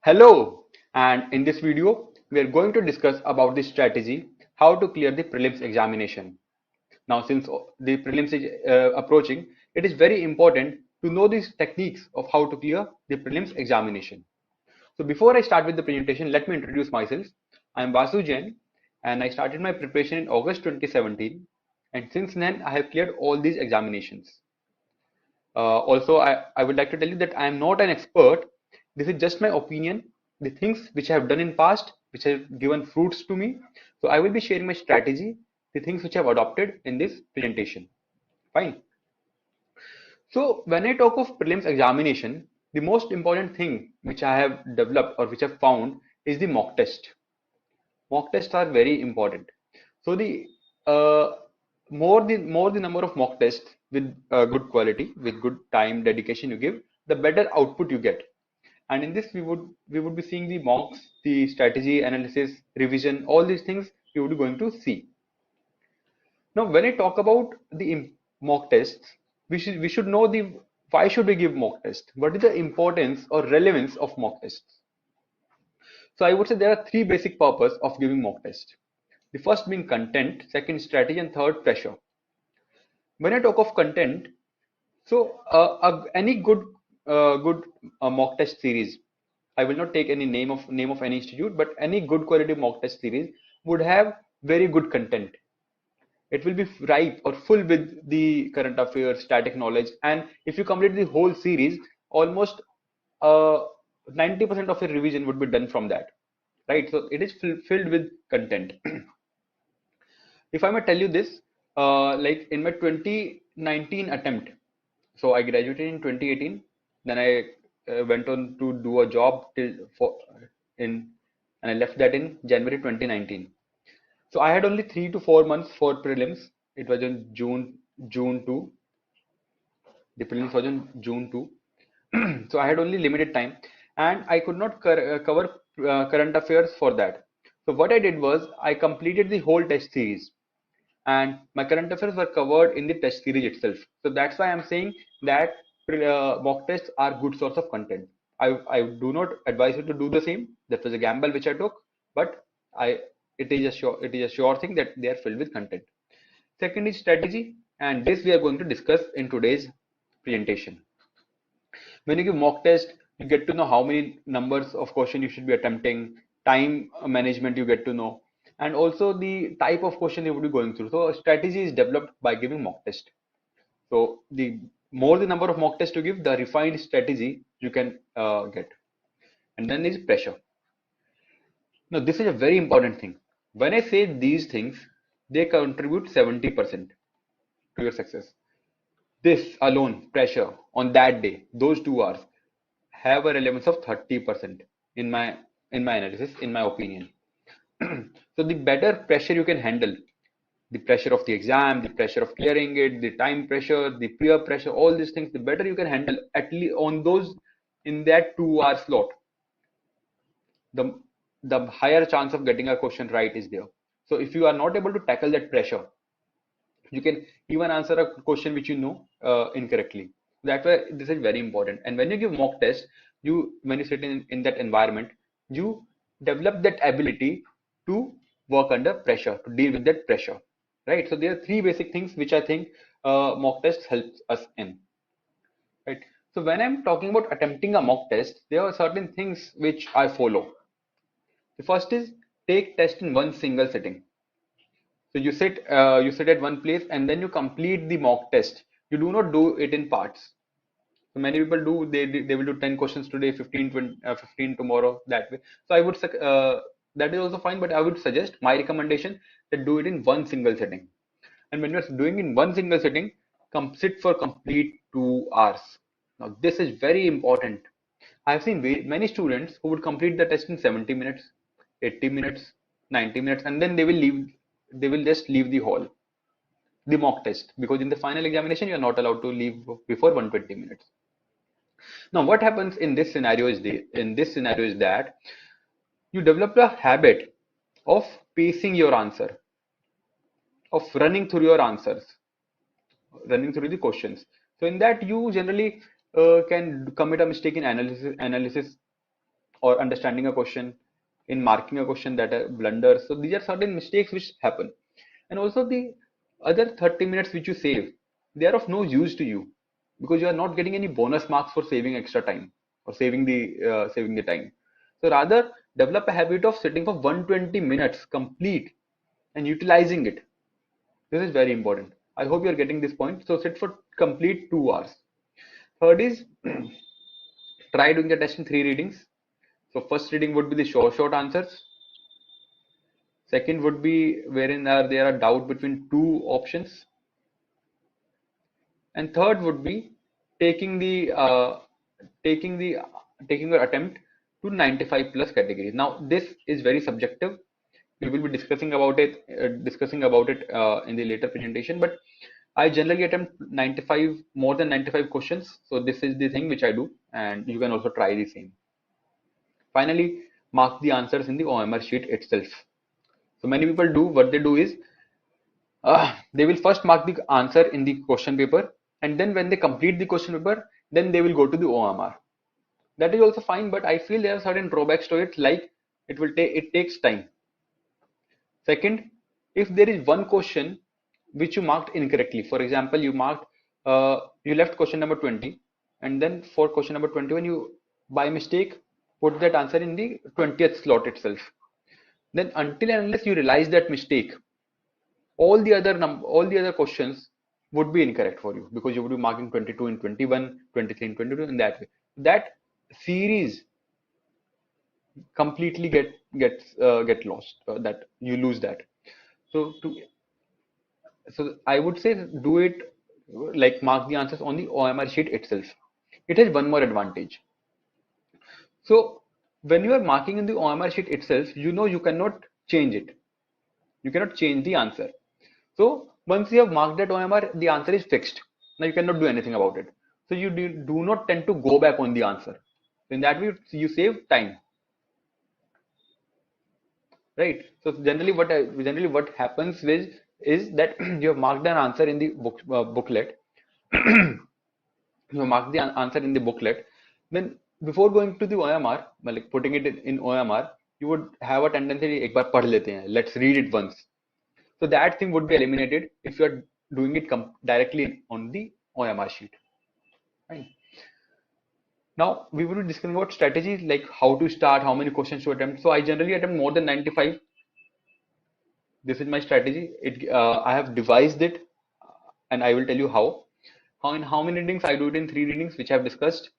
Hello, and in this video, we are going to discuss about the strategy how to clear the prelims examination. Now, since the prelims is approaching, it is very important to know these techniques of how to clear the prelims examination. So, before I start with the presentation, let me introduce myself. I am Vasu Jain, and I started my preparation in August 2017, and since then, I have cleared all these examinations. Also, I would like to tell you that I am not an expert. This is just my opinion, the things which I have done in past, which have given fruits to me. So I will be sharing my strategy, the things which I have adopted in this presentation. Fine. So when I talk of prelims examination, the most important thing which I have developed or which I have found is the mock test. Mock tests are very important. So the uh, more the number of mock tests with good quality, with good time dedication you give, the better output you get. And in this, we would be seeing the mocks, the strategy, analysis, revision, all these things you would be going to see. Now, when I talk about the mock tests, we should know the why should we give mock test? What is the importance or relevance of mock tests? So I would say there are three basic purposes of giving mock test. The first being content, second strategy, and third pressure. When I talk of content, so any good mock test series, I will not take any name of any institute, but any good quality mock test series would have very good content. It will be ripe or full with the current affairs, static knowledge, and if you complete the whole series, almost uh, 90% of your revision would be done from that, right? So it is filled with content. If I may tell you this, like in my 2019 attempt, so I graduated in 2018, then I went on to do a job till for in and I left that in January 2019. So I had only 3 to 4 months for prelims. It was in June 2. The prelims was in June 2. So I had only limited time and I could not cover current affairs for that. So what I did was I completed the whole test series and my current affairs were covered in the test series itself. So that's why I'm saying that mock tests are good source of content. I do not advise you to do the same. That was a gamble which I took, but I it is a sure thing that they are filled with content. Second is strategy, and this we are going to discuss in today's presentation. When you give mock test, you get to know how many numbers of question you should be attempting, time management you get to know, and also the type of question you would be going through. So a strategy is developed by giving mock test. So the more the number of mock tests you give, the refined strategy you can get. And then is pressure. Now this is a very important thing. When I say these things, they contribute 70% to your success. This alone, pressure on that day, those 2 hours, have a relevance of 30% in my analysis, in my opinion. So the better pressure you can handle, the pressure of the exam, the pressure of clearing it, the time pressure, the peer pressure, all these things, the better you can handle at least on those in that 2 hour slot, the the higher chance of getting a question right is there. So if you are not able to tackle that pressure, you can even answer a question which you know incorrectly. That's why this is very important. And when you give mock test, when you sit in that environment, you develop that ability to work under pressure, to deal with that pressure, right? So there are three basic things which I think mock test helps us in, right? So when I'm talking about attempting a mock test, there are certain things which I follow. The first is take test in one single sitting. So you sit at one place and then you complete the mock test. You do not do it in parts. So many people do, they will do 10 questions today, 15, 20, 15 tomorrow, that way. So that is also fine, but I would suggest my recommendation that do it in one single sitting. And when you're doing in one single sitting, sit for complete 2 hours. Now this is very important. I've seen many students who would complete the test in 70 minutes, 80 minutes, 90 minutes, and then they will just leave the hall, the mock test, because in the final examination, you're not allowed to leave before 120 minutes. Now, what happens in this scenario is that you develop a habit of pacing your answer, of running through your answers, running through the questions. So in that you generally can commit a mistake in analysis or understanding a question, in marking a question, that are blunders. So these are certain mistakes which happen. And also the other 30 minutes which you save, they are of no use to you, because you are not getting any bonus marks for saving extra time or saving the time. So rather develop a habit of sitting for 120 minutes complete and utilizing it. This is very important. I hope you are getting this point. So sit for complete 2 hours. Third is try doing the test in 3 readings. So first reading would be the short answers. Second would be wherein there are doubt between two options. And third would be taking the taking the taking your attempt to 95 plus categories. Now this is very subjective. We will be discussing about it in the later presentation. But I generally attempt 95, more than 95 questions. So this is the thing which I do, and you can also try the same. Finally, mark the answers in the OMR sheet itself. So many people do what they do is they will first mark the answer in the question paper, and then when they complete the question paper, then they will go to the OMR. That is also fine, but I feel there are certain drawbacks to it, like it takes time. Second, if there is one question which you marked incorrectly, for example, you left question number 20, and then for question number 21 you by mistake put that answer in the 20th slot itself. Then until and unless you realize that mistake, all the other questions would be incorrect for you, because you would be marking 22 in 21, 23 in 22 in that way. That series completely get lost. That you lose that. So I would say do it like mark the answers on the OMR sheet itself. It has one more advantage. So when you are marking in the OMR sheet itself, you know you cannot change it. You cannot change the answer. So once you have marked that OMR, the answer is fixed. Now you cannot do anything about it. So you do not tend to go back on the answer. In that way, you save time, right? So generally what happens is that you have marked an answer in the booklet. You mark the answer in the booklet. Then before going to the OMR, like putting it in OMR, you would have a tendency, एक बार पढ़ लेते हैं, let's read it once. So that thing would be eliminated if you are doing it directly on the OMR sheet. Right. Now we will be discussing about strategies, like how to start, how many questions to attempt. So I generally attempt more than 95. This is my strategy. I have devised it, and I will tell you how. In how many readings I do it in 3 readings, which I have discussed.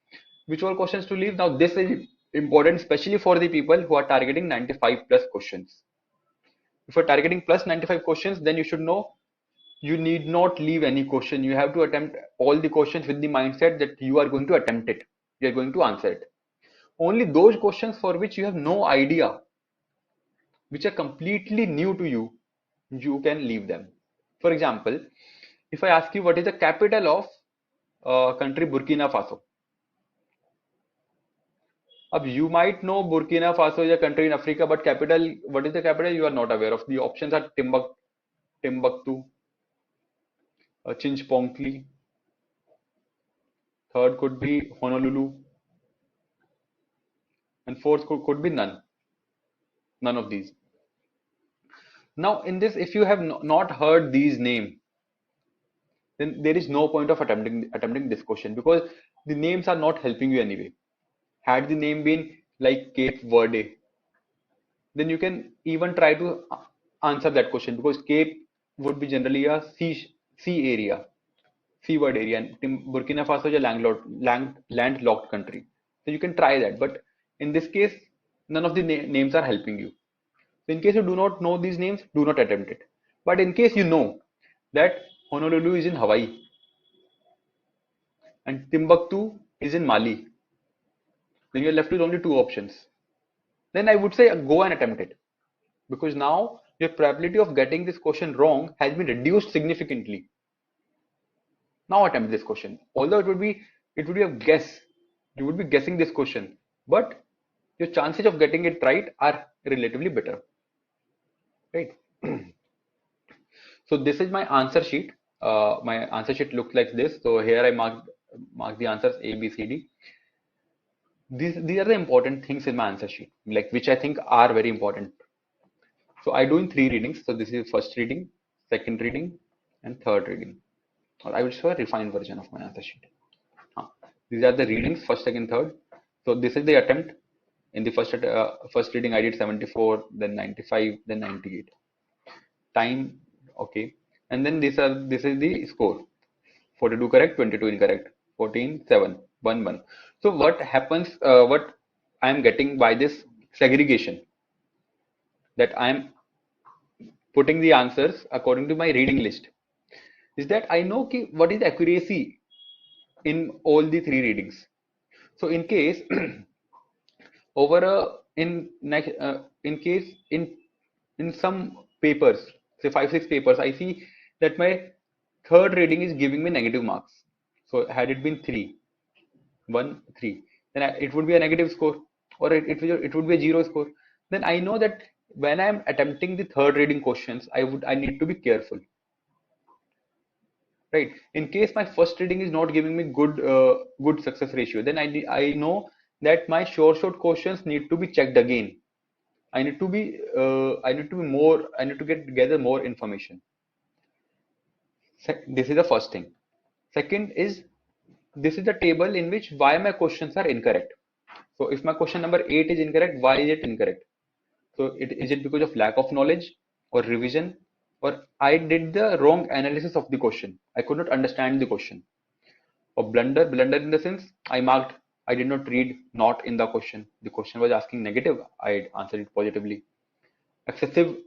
Which all questions to leave. Now this is important, especially for the people who are targeting 95 plus questions. If you're targeting plus 95 questions, then you should know you need not leave any question. You have to attempt all the questions with the mindset that you are going to attempt it. You are going to answer it. Only those questions for which you have no idea, which are completely new to you, you can leave them. For example, if I ask you what is the capital of country Burkina Faso, you might know Burkina Faso is a country in Africa, but what is the capital? You are not aware of. The options are Timbuktu, Chinchponkli. Third could be Honolulu, and fourth could be none of these. Now in this, if you have not heard these names, then there is no point of attempting this question, because the names are not helping you anyway. Had the name been like Cape Verde, then you can even try to answer that question, because Cape would be generally a sea area, seaward area, and Burkina Faso is a landlocked country. So you can try that, but in this case, none of the names are helping you. So in case you do not know these names, do not attempt it. But in case you know that Honolulu is in Hawaii and Timbuktu is in Mali, then you're left with only two options. Then I would say go and attempt it, because now your probability of getting this question wrong has been reduced significantly. Now attempt this question. Although it would be a guess. You would be guessing this question, but your chances of getting it right are relatively better. Right. So this is my answer sheet. My answer sheet looks like this. So here I mark the answers A, B, C, D. These are the important things in my answer sheet, like which I think are very important. So I do in three readings. So this is first reading, second reading, and third reading. Or I will show a refined version of my answer sheet. Huh. These are the readings, first, second, third. So this is the attempt. In the first reading, I did 74, then 95, then 98. Time, okay. And then this is the score. 42 correct, 22 incorrect, 14, 7, 1, 1. So what happens, what I am getting by this segregation, that I am putting the answers according to my reading list, is that I know what is the accuracy in all the three readings. So in case over a in case in some papers, say 5 6 papers, I see that my third reading is giving me negative marks. So had it been 3 1 3, then it would be a negative score, or it would be a zero score. Then I know that when I'm attempting the third reading questions, I need to be careful, right? In case my first reading is not giving me good success ratio, then I know that my short questions need to be checked again. I need to gather more information. This is the first thing. Second is, this is the table in which why my questions are incorrect. So if my question number 8 is incorrect, why is it incorrect? So is it because of lack of knowledge or revision, or I did the wrong analysis of the question? I could not understand the question. Or blunder in the sense, I did not read not in the question. The question was asking negative, I answered it positively. Excessive,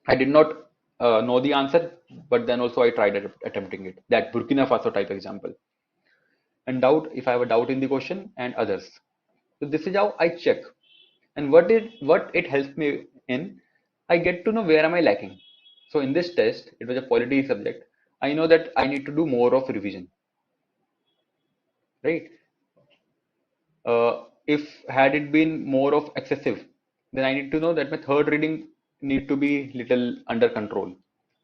I did not know the answer, but then also I tried attempting it. That Burkina Faso type example. And doubt, if I have a doubt in the question, and others. So this is how I check. And what it helps me in, I get to know where am I lacking. So in this test, it was a polity subject. I know that I need to do more of revision, right? If had it been more of excessive, then I need to know that my third reading need to be little under control.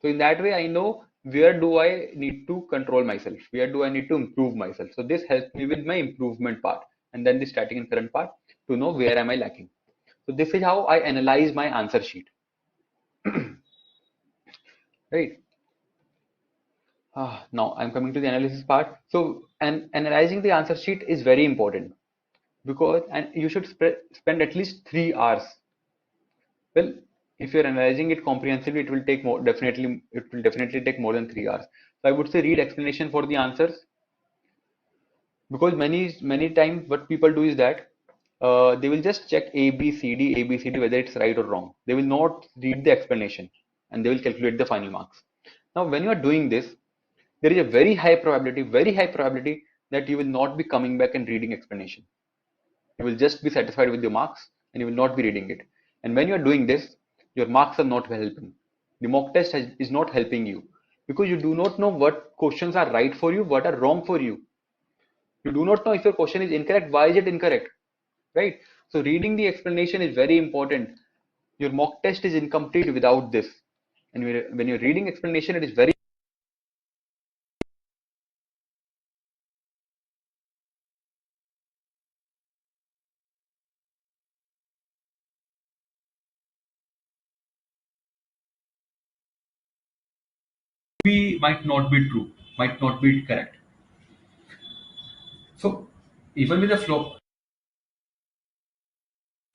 So in that way, I know where do I need to control myself, where do I need to improve myself. So this helps me with my improvement part, and then the static and current part to know where am I lacking. So this is how I analyze my answer sheet, right? Now I'm coming to the analysis part. So, and analyzing the answer sheet is very important, because and you should spend at least 3 hours. Well, if you're analyzing it comprehensively, it will take more, definitely, it will definitely take more than 3 hours. So I would say read explanation for the answers, because many times what people do is that they will just check A B C D whether it's right or wrong. They will not read the explanation, and they will calculate the final marks. Now, when you are doing this, there is a very high probability that you will not be coming back and reading explanation. You will just be satisfied with your marks, and you will not be reading it. And when you are doing this, your marks are not helping. The mock test is not helping you, because you do not know what questions are right for you, what are wrong for you. You do not know if your question is incorrect, why is it incorrect, right? So reading the explanation is very important. Your mock test is incomplete without this. And when you're reading explanation, it is very might not be true, might not be correct. So even with the flow,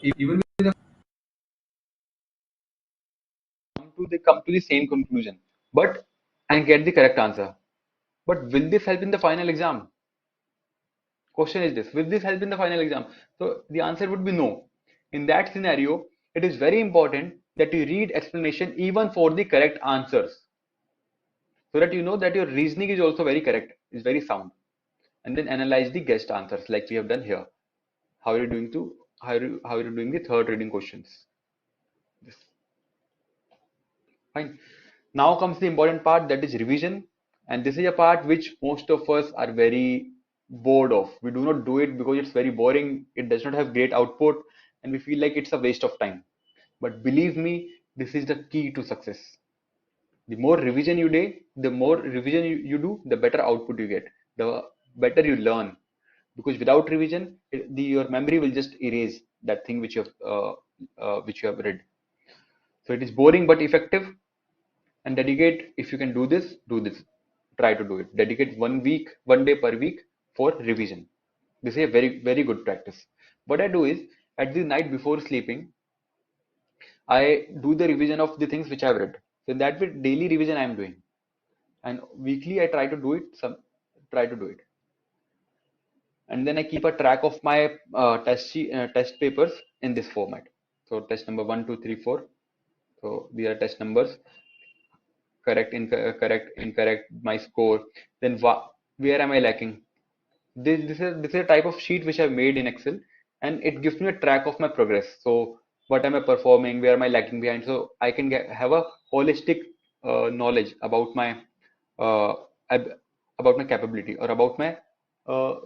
even with the they come to the same conclusion, but and get the correct answer. But will this help in the final exam? Question is this: will this help in the final exam? So the answer would be no. In that scenario, it is very important that you read explanation even for the correct answers, so that you know that your reasoning is also very correct, is very sound, and then analyze the guessed answers like we have done here. How are you doing to how are you doing the third reading questions? This. Fine. Now comes the important part, that is revision. And this is a part which most of us are very bored of. We do not do it because it's very boring, it does not have great output, and we feel like it's a waste of time. But believe me, this is the key to success. The more revision you do, the better output you get, the better you learn, because without revision, your memory will just erase that thing which you have read. So it is boring but effective. And dedicate, if you can do this, try to do it. Dedicate 1 week, 1 day per week for revision. This is a very good practice. What I do is, at the night before sleeping, I do the revision of the things which I've read. So in that way, daily revision I am doing, and weekly I try to do it. And then I keep a track of my test papers in this format. So test number 1, 2, 3, 4. So these are test numbers. Correct, incorrect, my score. Then where am I lacking? This is a type of sheet which I've made in Excel, and it gives me a track of my progress. So what am I performing? Where am I lacking behind? So I can have a holistic knowledge uh, about my capability, or about my uh,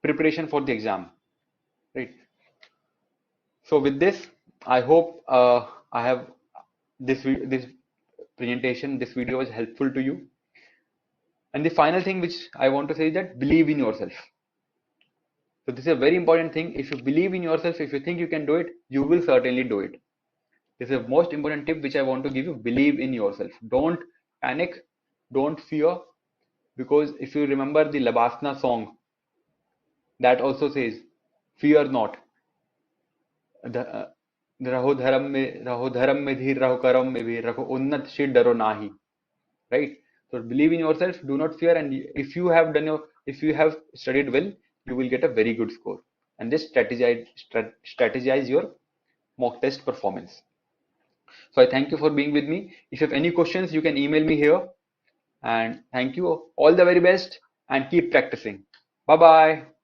preparation for the exam, right? So with this, I hope I have this presentation, this video was helpful to you. And the final thing which I want to say is that believe in yourself. So this is a very important thing. If you believe in yourself, if you think you can do it, you will certainly do it. This is the most important tip which I want to give you. Believe in yourself. Don't panic. Don't fear. Because if you remember the Labasna song, that also says, fear not. रहो धर्म में धीर रहो कर्म में वीर रखो उन्नत शील डरो नाही. Right? So believe in yourself, do not fear, and if you have studied well, you will get a very good score. And just strategize your mock test performance. So I thank you for being with me. If you have any questions, you can email me here. And thank you. All the very best, and keep practicing. Bye bye.